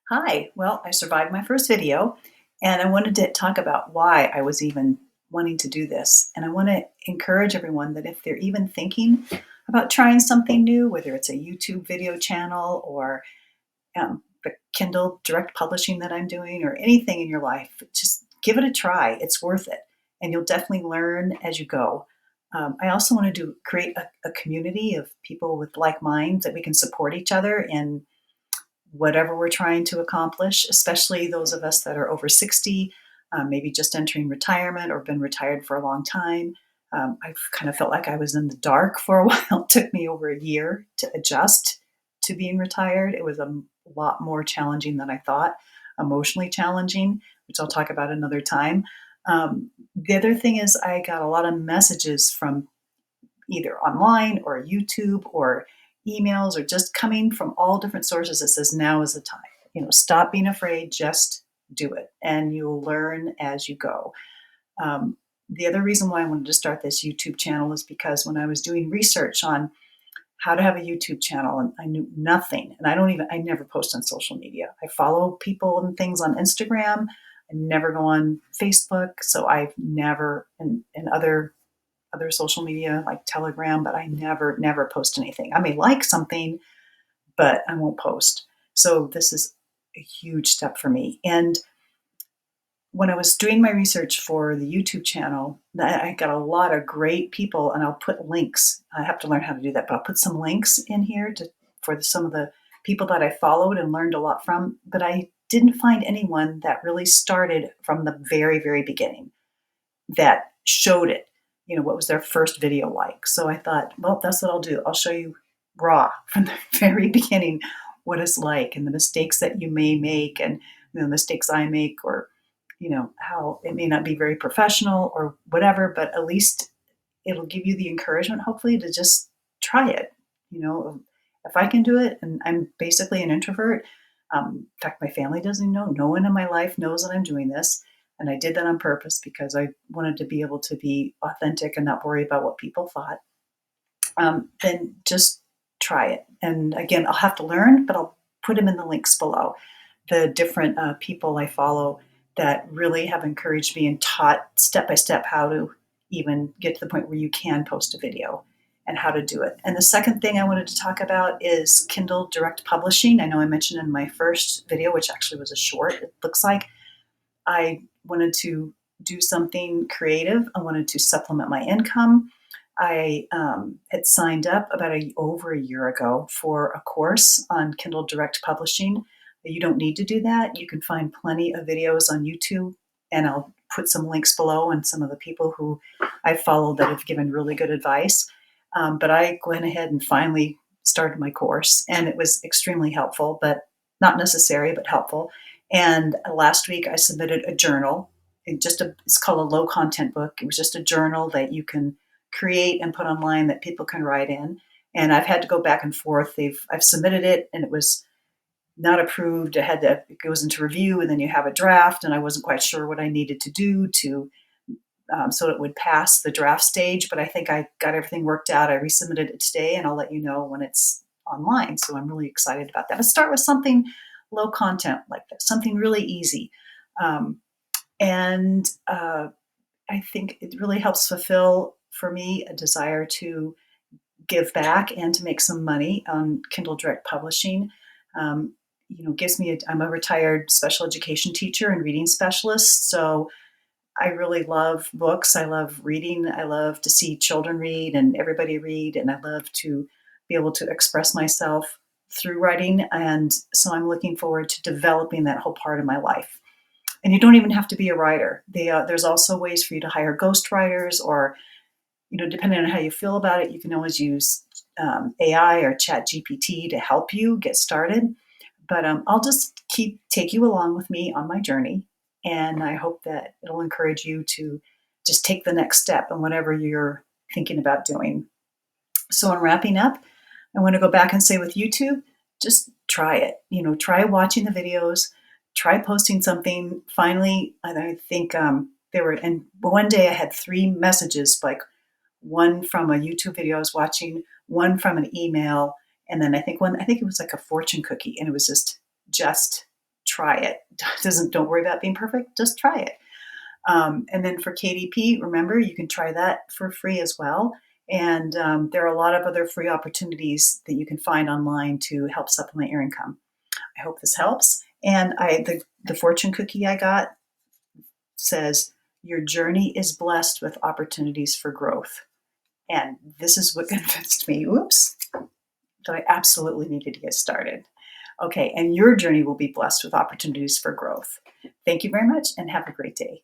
Hi. Well, I survived my first video, and I wanted to talk about why I was even wanting to do this. And I want to encourage everyone that if they're even thinking about trying something new, whether it's a YouTube video channel or the Kindle direct publishing that I'm doing or anything in your life, just give it a try. It's worth it. And you'll definitely learn as you go. I also want to create a community of people with like minds that we can support each other in whatever we're trying to accomplish, especially those of us that are over 60, maybe just entering retirement or been retired for a long time. I've kind of felt like I was in the dark for a while. It took me over a year to adjust to being retired. It was a lot more challenging than I thought, emotionally challenging, which I'll talk about another time. The other thing is, I got a lot of messages from either online or YouTube or emails or just coming from all different sources that says now is the time. Stop being afraid, just do it, and you'll learn as you go. The other reason why I wanted to start this YouTube channel is because when I was doing research on how to have a YouTube channel, and I knew nothing, and I never post on social media. I follow people and things on Instagram. I never go on Facebook, so I've never, and other social media like Telegram, but I never post anything. I may like something, but I won't post. So this is a huge step for me. And when I was doing my research for the YouTube channel, I got a lot of great people, and I'll put links. I have to learn how to do that, but I'll put some links in here for some of the people that I followed and learned a lot from. But I didn't find anyone that really started from the very, very beginning that showed it, what was their first video like. So I thought, well, that's what I'll do. I'll show you raw from the very beginning what it's like and the mistakes that you may make and the mistakes I make, or, how it may not be very professional or whatever, but at least it'll give you the encouragement, hopefully, to just try it. If I can do it, and I'm basically an introvert. In fact, my family doesn't know. No one in my life knows that I'm doing this. And I did that on purpose because I wanted to be able to be authentic and not worry about what people thought. Then just try it. And again, I'll have to learn, but I'll put them in the links below. The different people I follow that really have encouraged me and taught step by step how to even get to the point where you can post a video and how to do it. And the second thing I wanted to talk about is Kindle direct publishing. I know I mentioned in my first video, which actually was a short, it looks like, I wanted to do something creative. I wanted to supplement my income. I had signed up over a year ago for a course on Kindle Direct Publishing. You don't need to do that. You can find plenty of videos on YouTube, and I'll put some links below and some of the people who I followed that have given really good advice. But I went ahead and finally started my course, and it was extremely helpful, but not necessary, but helpful. And last week I submitted a journal. It's called a low content book. It was just a journal that you can create and put online that people can write in. And I've had to go back and forth. I've submitted it, and it was not approved. It goes into review, and then you have a draft. And I wasn't quite sure what I needed to do to so it would pass the draft stage. But I think I got everything worked out. I resubmitted it today, and I'll let you know when it's online. So I'm really excited about that. Let's start with something low content like this, something really easy. Um, and I think it really helps fulfill for me a desire to give back and to make some money on Kindle Direct Publishing. Um, I'm a retired special education teacher and reading specialist. So I really love books. I love reading. I love to see children read and everybody read. And I love to be able to express myself through writing. And so I'm looking forward to developing that whole part of my life. And you don't even have to be a writer. There's also ways for you to hire ghostwriters, or, depending on how you feel about it, you can always use AI or Chat GPT to help you get started. But I'll just take you along with me on my journey, and I hope that it'll encourage you to just take the next step in whatever you're thinking about doing. So in wrapping up, I want to go back and say with YouTube, just try it. Try watching the videos, try posting something. Finally, I think and one day I had 3 messages, like one from a YouTube video I was watching, one from an email, and then I think it was like a fortune cookie, and it was just try it. Don't worry about being perfect, just try it. And then for KDP, remember, you can try that for free as well. And there are a lot of other free opportunities that you can find online to help supplement your income. I hope this helps. And the fortune cookie I got says, your journey is blessed with opportunities for growth. And this is what convinced me, that I absolutely needed to get started. Okay, and your journey will be blessed with opportunities for growth. Thank you very much and have a great day.